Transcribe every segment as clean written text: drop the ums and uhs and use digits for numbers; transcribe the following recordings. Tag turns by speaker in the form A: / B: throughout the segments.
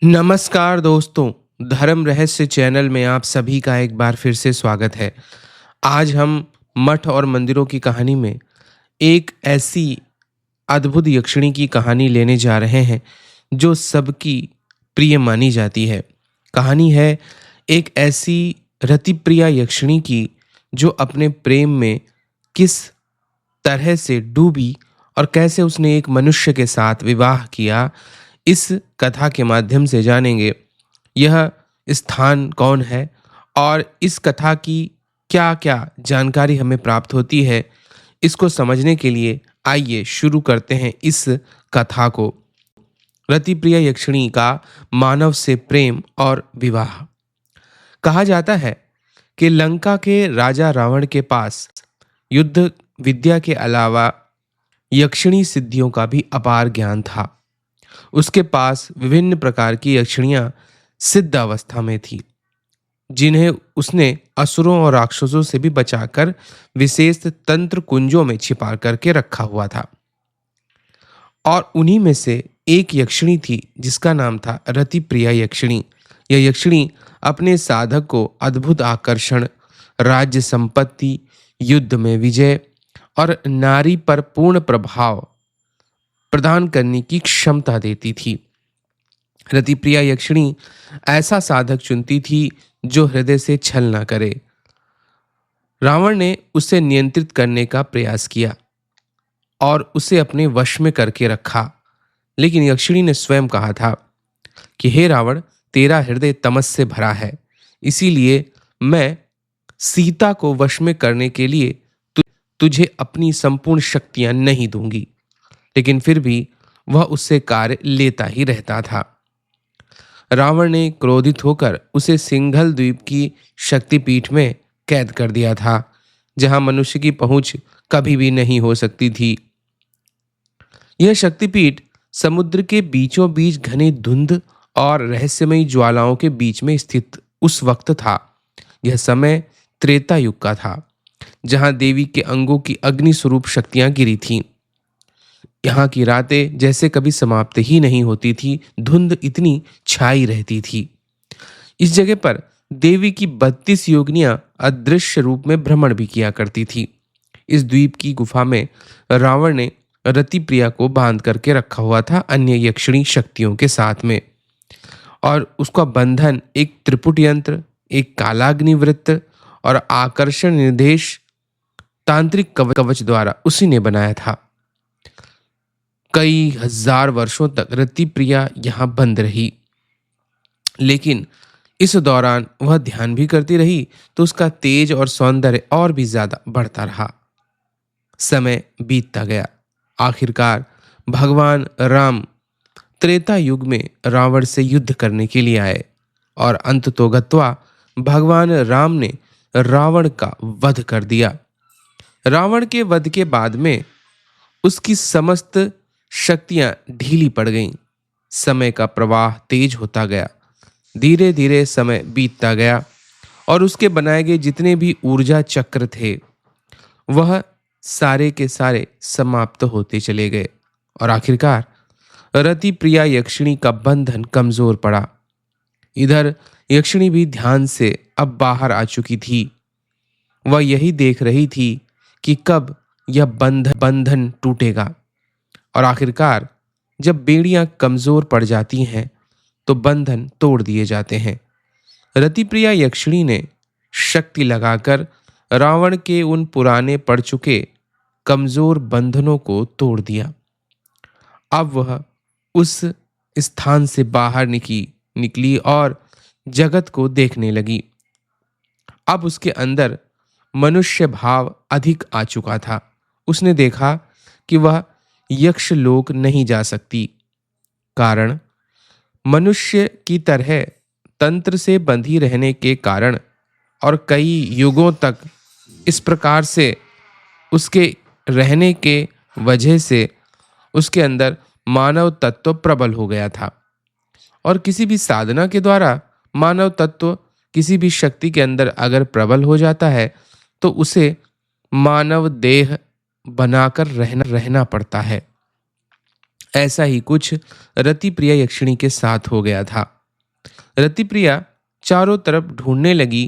A: नमस्कार दोस्तों, धर्म रहस्य चैनल में आप सभी का एक बार फिर से स्वागत है। आज हम मठ और मंदिरों की कहानी में एक ऐसी अद्भुत यक्षिणी की कहानी लेने जा रहे हैं जो सबकी प्रिय मानी जाती है। कहानी है एक ऐसी रतिप्रिया यक्षिणी की जो अपने प्रेम में किस तरह से डूबी और कैसे उसने एक मनुष्य के साथ विवाह किया। इस कथा के माध्यम से जानेंगे यह स्थान कौन है और इस कथा की क्या-क्या जानकारी हमें प्राप्त होती है। इसको समझने के लिए आइए शुरू करते हैं इस कथा को। रतिप्रिया यक्षिणी का मानव से प्रेम और विवाह। कहा जाता है कि लंका के राजा रावण के पास युद्ध विद्या के अलावा यक्षिणी सिद्धियों का भी अपार ज्ञान था। उसके पास विभिन्न प्रकार की यक्षिणियां सिद्ध अवस्था में थी, जिन्हें उसने असुरों और राक्षसों से भी बचाकर विशेष तंत्र कुंजों में छिपा करके रखा हुआ था। और उन्हीं में से एक यक्षिणी थी जिसका नाम था रतिप्रिया यक्षिणी। यह यक्षिणी अपने साधक को अद्भुत आकर्षण, राज्य संपत्ति, युद्ध में विजय और नारी पर पूर्ण प्रभाव प्रदान करने की क्षमता देती थी। रतिप्रिया यक्षिणी ऐसा साधक चुनती थी जो हृदय से छल न करे। रावण ने उसे नियंत्रित करने का प्रयास किया और उसे अपने वश में करके रखा, लेकिन यक्षिणी ने स्वयं कहा था कि हे रावण, तेरा हृदय तमस से भरा है, इसीलिए मैं सीता को वश में करने के लिए तुझे अपनी संपूर्ण शक्तियां नहीं दूंगी। लेकिन फिर भी वह उससे कार्य लेता ही रहता था। रावण ने क्रोधित होकर उसे सिंघल द्वीप की शक्तिपीठ में कैद कर दिया था, जहां मनुष्य की पहुंच कभी भी नहीं हो सकती थी। यह शक्तिपीठ समुद्र के बीचों बीच घने धुंध और रहस्यमयी ज्वालाओं के बीच में स्थित उस वक्त था। यह समय त्रेता युग का था, जहां देवी के अंगों की अग्नि स्वरूप शक्तियां गिरी थीं। यहाँ की रातें जैसे कभी समाप्त ही नहीं होती थी, धुंध इतनी छाई रहती थी। इस जगह पर देवी की 32 योगिनियां अदृश्य रूप में भ्रमण भी किया करती थी। इस द्वीप की गुफा में रावण ने रतिप्रिया को बांध करके रखा हुआ था अन्य यक्षिणी शक्तियों के साथ में, और उसका बंधन एक त्रिपुट यंत्र, एक कालाग्नि वृत्त और आकर्षण निर्देश तांत्रिक कवच द्वारा उसी ने बनाया था। कई हजार वर्षों तक रतिप्रिया यहाँ बंद रही, लेकिन इस दौरान वह ध्यान भी करती रही तो उसका तेज और सौंदर्य और भी ज्यादा बढ़ता रहा। समय बीतता गया। आखिरकार भगवान राम त्रेता युग में रावण से युद्ध करने के लिए आए और अंततोगत्वा भगवान राम ने रावण का वध कर दिया। रावण के वध के बाद में उसकी समस्त शक्तियां ढीली पड़ गईं। समय का प्रवाह तेज होता गया। धीरे धीरे समय बीतता गया और उसके बनाए गए जितने भी ऊर्जा चक्र थे वह सारे के सारे समाप्त होते चले गए और आखिरकार रतिप्रिया यक्षिणी का बंधन कमजोर पड़ा। इधर यक्षिणी भी ध्यान से अब बाहर आ चुकी थी। वह यही देख रही थी कि कब यह बंधन टूटेगा, और आखिरकार जब बेड़ियां कमजोर पड़ जाती हैं तो बंधन तोड़ दिए जाते हैं। रतिप्रिया यक्षिणी ने शक्ति लगाकर रावण के उन पुराने पड़ चुके कमजोर बंधनों को तोड़ दिया। अब वह उस स्थान से बाहर निकली और जगत को देखने लगी। अब उसके अंदर मनुष्य भाव अधिक आ चुका था। उसने देखा कि वह यक्ष लोक नहीं जा सकती, कारण मनुष्य की तरह तंत्र से बंधी रहने के कारण और कई युगों तक इस प्रकार से उसके रहने के वजह से उसके अंदर मानव तत्व प्रबल हो गया था, और किसी भी साधना के द्वारा मानव तत्व किसी भी शक्ति के अंदर अगर प्रबल हो जाता है तो उसे मानव देह बनाकर रहना पड़ता है। ऐसा ही कुछ रतिप्रिया यक्षिणी के साथ हो गया था। रतिप्रिया चारों तरफ ढूंढने लगी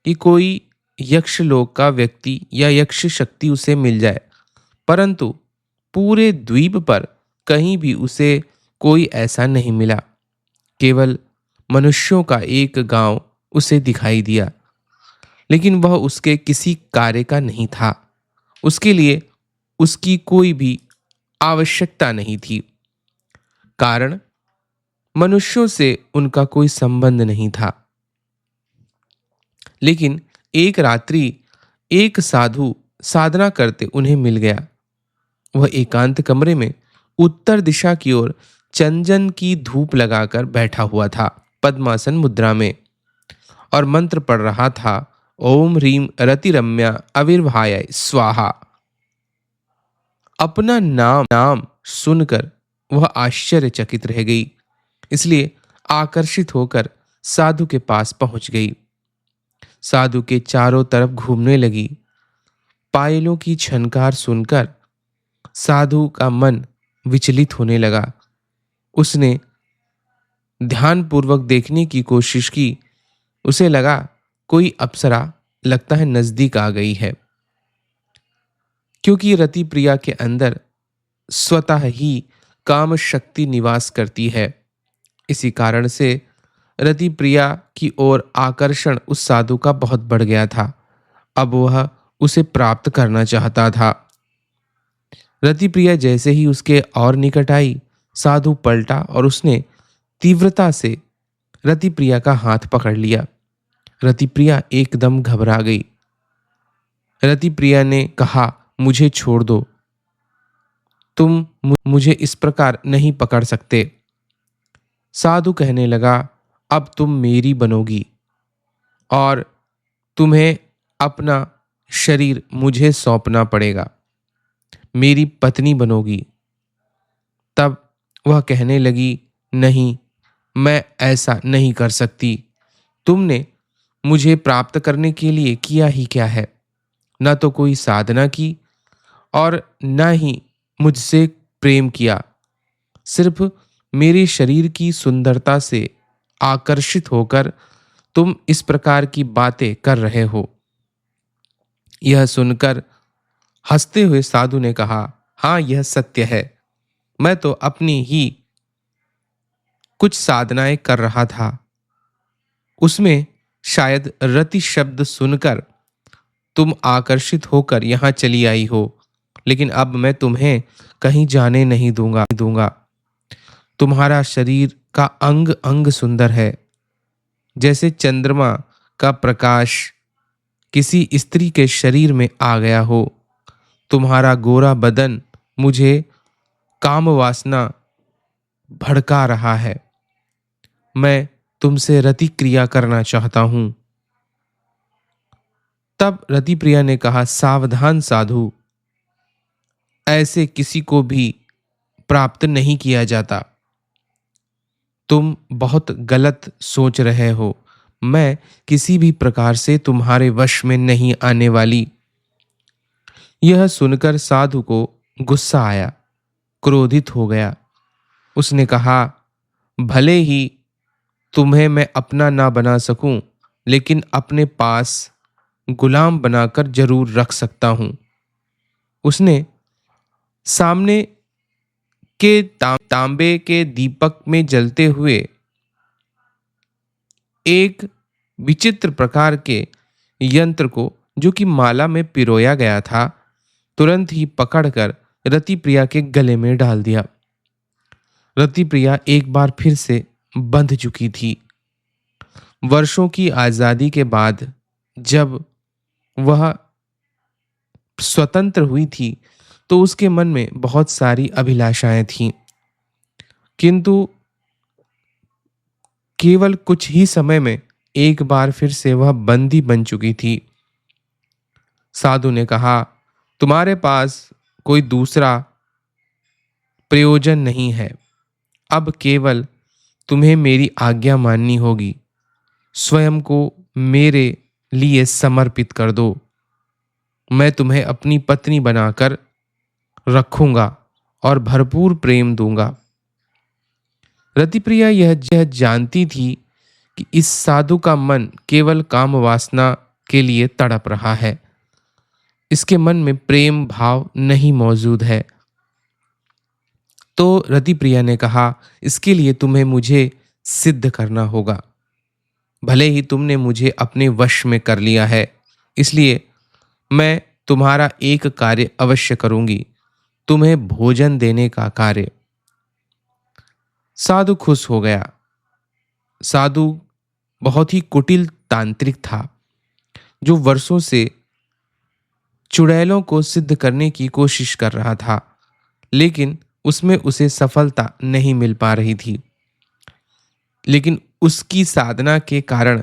A: कि कोई यक्षलोक का व्यक्ति या यक्ष शक्ति उसे मिल जाए, परंतु पूरे द्वीप पर कहीं भी उसे कोई ऐसा नहीं मिला। केवल मनुष्यों का एक गांव उसे दिखाई दिया, लेकिन वह उसके किसी कार्य का नहीं था। उसके लिए उसकी कोई भी आवश्यकता नहीं थी, कारण मनुष्यों से उनका कोई संबंध नहीं था। लेकिन एक रात्रि एक साधु साधना करते उन्हें मिल गया। वह एकांत कमरे में उत्तर दिशा की ओर चंदन की धूप लगाकर बैठा हुआ था, पद्मासन मुद्रा में, और मंत्र पढ़ रहा था, ओम ह्रीम रतिरम्या अविर्भाय स्वाहा। अपना नाम नाम सुनकर वह आश्चर्यचकित रह गई, इसलिए आकर्षित होकर साधु के पास पहुंच गई। साधु के चारों तरफ घूमने लगी। पायलों की झनकार सुनकर साधु का मन विचलित होने लगा। उसने ध्यानपूर्वक देखने की कोशिश की। उसे लगा कोई अप्सरा लगता है नजदीक आ गई है, क्योंकि रतिप्रिया के अंदर स्वतः ही काम शक्ति निवास करती है। इसी कारण से रतिप्रिया की ओर आकर्षण उस साधु का बहुत बढ़ गया था। अब वह उसे प्राप्त करना चाहता था। रतिप्रिया जैसे ही उसके और निकट आई, साधु पलटा और उसने तीव्रता से रतिप्रिया का हाथ पकड़ लिया। रतिप्रिया एकदम घबरा गई। रतिप्रिया ने कहा, मुझे छोड़ दो, तुम मुझे इस प्रकार नहीं पकड़ सकते। साधु कहने लगा, अब तुम मेरी बनोगी और तुम्हें अपना शरीर मुझे सौंपना पड़ेगा, मेरी पत्नी बनोगी। तब वह कहने लगी, नहीं, मैं ऐसा नहीं कर सकती। तुमने मुझे प्राप्त करने के लिए किया ही क्या है? न तो कोई साधना की और न ही मुझसे प्रेम किया। सिर्फ मेरे शरीर की सुंदरता से आकर्षित होकर तुम इस प्रकार की बातें कर रहे हो। यह सुनकर हंसते हुए साधु ने कहा, हाँ, यह सत्य है। मैं तो अपनी ही कुछ साधनाएं कर रहा था। उसमें शायद रति शब्द सुनकर तुम आकर्षित होकर यहां चली आई हो, लेकिन अब मैं तुम्हें कहीं जाने नहीं दूंगा। तुम्हारा शरीर का अंग अंग सुंदर है, जैसे चंद्रमा का प्रकाश किसी स्त्री के शरीर में आ गया हो। तुम्हारा गोरा बदन मुझे काम वासना भड़का रहा है। मैं तुमसे रति क्रिया करना चाहता हूं। तब रतिप्रिया ने कहा, सावधान साधु, ऐसे किसी को भी प्राप्त नहीं किया जाता। तुम बहुत गलत सोच रहे हो। मैं किसी भी प्रकार से तुम्हारे वश में नहीं आने वाली। यह सुनकर साधु को गुस्सा आया, क्रोधित हो गया। उसने कहा, भले ही तुम्हें मैं अपना ना बना सकूं, लेकिन अपने पास गुलाम बनाकर जरूर रख सकता हूं। उसने सामने के तांबे के दीपक में जलते हुए एक विचित्र प्रकार के यंत्र को, जो कि माला में पिरोया गया था, तुरंत ही पकड़कर रतिप्रिया के गले में डाल दिया। रतिप्रिया एक बार फिर से बंध चुकी थी। वर्षों की आजादी के बाद जब वह स्वतंत्र हुई थी, तो उसके मन में बहुत सारी अभिलाषाएं थीं, किंतु केवल कुछ ही समय में एक बार फिर से वह बंदी बन चुकी थी। साधु ने कहा, तुम्हारे पास कोई दूसरा प्रयोजन नहीं है। अब केवल तुम्हें मेरी आज्ञा माननी होगी। स्वयं को मेरे लिए समर्पित कर दो। मैं तुम्हें अपनी पत्नी बनाकर रखूंगा और भरपूर प्रेम दूंगा। रतिप्रिया यह जानती थी कि इस साधु का मन केवल काम वासना के लिए तड़प रहा है। इसके मन में प्रेम भाव नहीं मौजूद है। तो रतिप्रिया ने कहा, इसके लिए तुम्हें मुझे सिद्ध करना होगा। भले ही तुमने मुझे अपने वश में कर लिया है, इसलिए मैं तुम्हारा एक कार्य अवश्य करूंगी, तुम्हें भोजन देने का कार्य। साधु खुश हो गया। साधु बहुत ही कुटिल तांत्रिक था, जो वर्षों से चुड़ैलों को सिद्ध करने की कोशिश कर रहा था, लेकिन उसमें उसे सफलता नहीं मिल पा रही थी। लेकिन उसकी साधना के कारण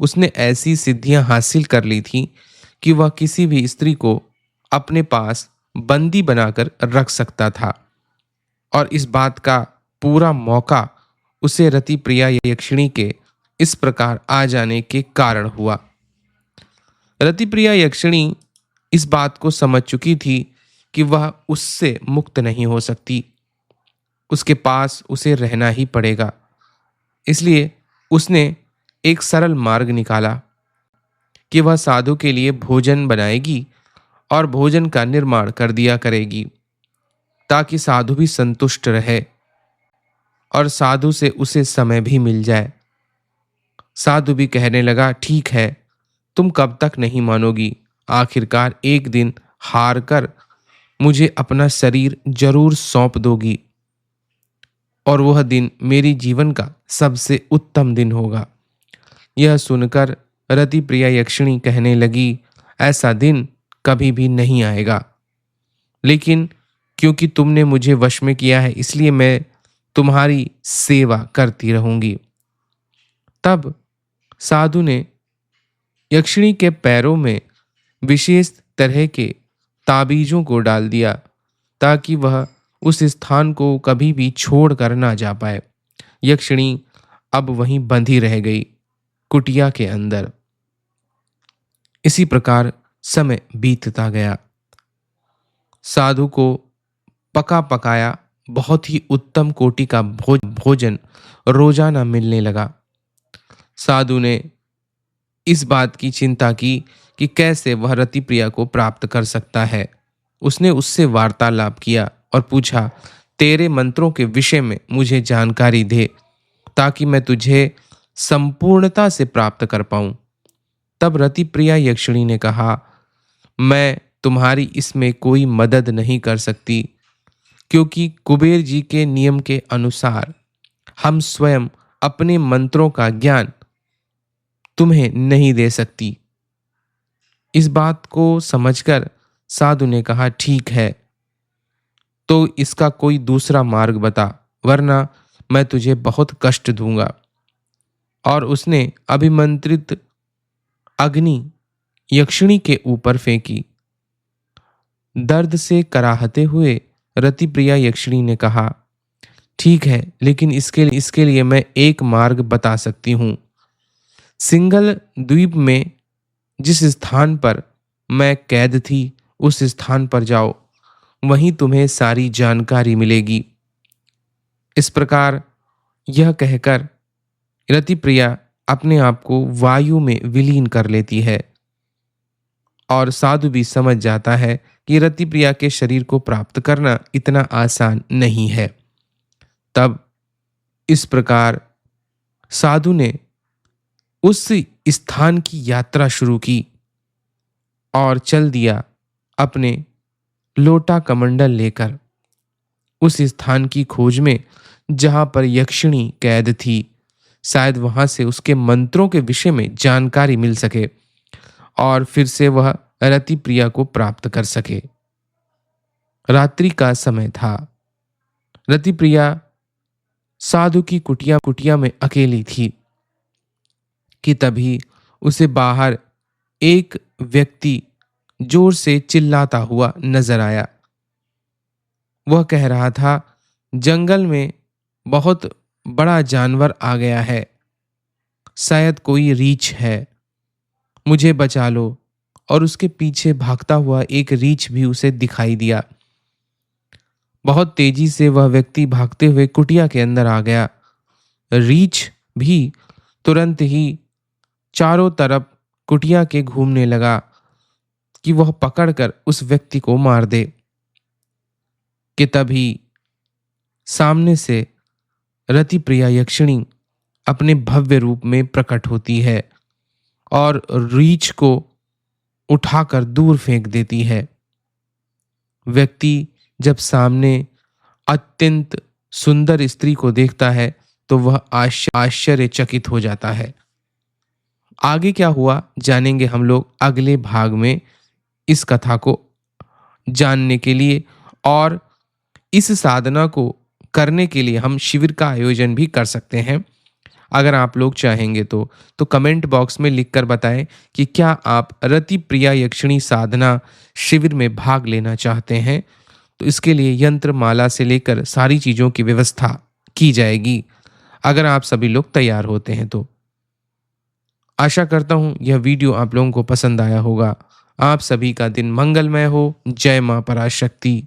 A: उसने ऐसी सिद्धियां हासिल कर ली थी कि वह किसी भी स्त्री को अपने पास बंदी बनाकर रख सकता था। और इस बात का पूरा मौका उसे रतिप्रिया यक्षिणी के इस प्रकार आ जाने के कारण हुआ। रतिप्रिया यक्षिणी इस बात को समझ चुकी थी कि वह उससे मुक्त नहीं हो सकती, उसके पास उसे रहना ही पड़ेगा। इसलिए उसने एक सरल मार्ग निकाला कि वह साधु के लिए भोजन बनाएगी और भोजन का निर्माण कर दिया करेगी, ताकि साधु भी संतुष्ट रहे और साधु से उसे समय भी मिल जाए। साधु भी कहने लगा, ठीक है, तुम कब तक नहीं मानोगी, आखिरकार एक दिन हार कर मुझे अपना शरीर जरूर सौंप दोगी, और वह दिन मेरी जीवन का सबसे उत्तम दिन होगा। यह सुनकर रतिप्रिया यक्षिणी कहने लगी, ऐसा दिन कभी भी नहीं आएगा, लेकिन क्योंकि तुमने मुझे वश में किया है, इसलिए मैं तुम्हारी सेवा करती रहूंगी। तब साधु ने यक्षिणी के पैरों में विशेष तरह के ताबीजों को डाल दिया, ताकि वह उस स्थान को कभी भी छोड़ कर ना जा पाए। यक्षिणी अब वहीं बंधी रह गई, कुटिया के अंदर। इसी प्रकार समय बीतता गया। साधु को पका पकाया बहुत ही उत्तम कोटि का भोजन रोजाना मिलने लगा। साधु ने इस बात की चिंता की कि कैसे वह रतिप्रिया को प्राप्त कर सकता है। उसने उससे वार्तालाप किया और पूछा, तेरे मंत्रों के विषय में मुझे जानकारी दे, ताकि मैं तुझे संपूर्णता से प्राप्त कर पाऊं। तब रतिप्रिया यक्षिणी ने कहा, मैं तुम्हारी इसमें कोई मदद नहीं कर सकती, क्योंकि कुबेर जी के नियम के अनुसार हम स्वयं अपने मंत्रों का ज्ञान तुम्हें नहीं दे सकती। इस बात को समझकर साधु ने कहा, ठीक है, तो इसका कोई दूसरा मार्ग बता, वरना मैं तुझे बहुत कष्ट दूंगा। और उसने अभिमंत्रित अग्नि यक्षिणी के ऊपर फेंकी। दर्द से कराहते हुए रतिप्रिया यक्षिणी ने कहा, ठीक है, लेकिन इसके लिए मैं एक मार्ग बता सकती हूँ। सिंगल द्वीप में जिस स्थान पर मैं कैद थी, उस स्थान पर जाओ, वहीं तुम्हें सारी जानकारी मिलेगी। इस प्रकार यह कहकर रतिप्रिया अपने आप को वायु में विलीन कर लेती है, और साधु भी समझ जाता है कि रतिप्रिया के शरीर को प्राप्त करना इतना आसान नहीं है। तब इस प्रकार साधु ने उस स्थान की यात्रा शुरू की और चल दिया अपने लोटा कमंडल लेकर उस स्थान की खोज में जहां पर यक्षिणी कैद थी। शायद वहां से उसके मंत्रों के विषय में जानकारी मिल सके और फिर से वह रतिप्रिया को प्राप्त कर सके। रात्रि का समय था। रतिप्रिया साधु की कुटिया में अकेली थी कि तभी उसे बाहर एक व्यक्ति जोर से चिल्लाता हुआ नजर आया। वह कह रहा था, जंगल में बहुत बड़ा जानवर आ गया है, शायद कोई रीछ है, मुझे बचा लो। और उसके पीछे भागता हुआ एक रीछ भी उसे दिखाई दिया। बहुत तेजी से वह व्यक्ति भागते हुए कुटिया के अंदर आ गया। रीछ भी तुरंत ही चारों तरफ कुटिया के घूमने लगा कि वह पकड़कर उस व्यक्ति को मार दे। कि तभी सामने से रति प्रिया यक्षिणी अपने भव्य रूप में प्रकट होती है और रीछ को उठाकर दूर फेंक देती है। व्यक्ति जब सामने अत्यंत सुंदर स्त्री को देखता है तो वह आश्चर्यचकित हो जाता है। आगे क्या हुआ जानेंगे हम लोग अगले भाग में इस कथा को जानने के लिए, और इस साधना को करने के लिए हम शिविर का आयोजन भी कर सकते हैं। अगर आप लोग चाहेंगे तो कमेंट बॉक्स में लिखकर बताएं कि क्या आप रति प्रिया यक्षिणी साधना शिविर में भाग लेना चाहते हैं। तो इसके लिए यंत्र माला से लेकर सारी चीज़ों की व्यवस्था की जाएगी, अगर आप सभी लोग तैयार होते हैं तो। आशा करता हूँ यह वीडियो आप लोगों को पसंद आया होगा। आप सभी का दिन मंगलमय हो। जय मां पराशक्ति।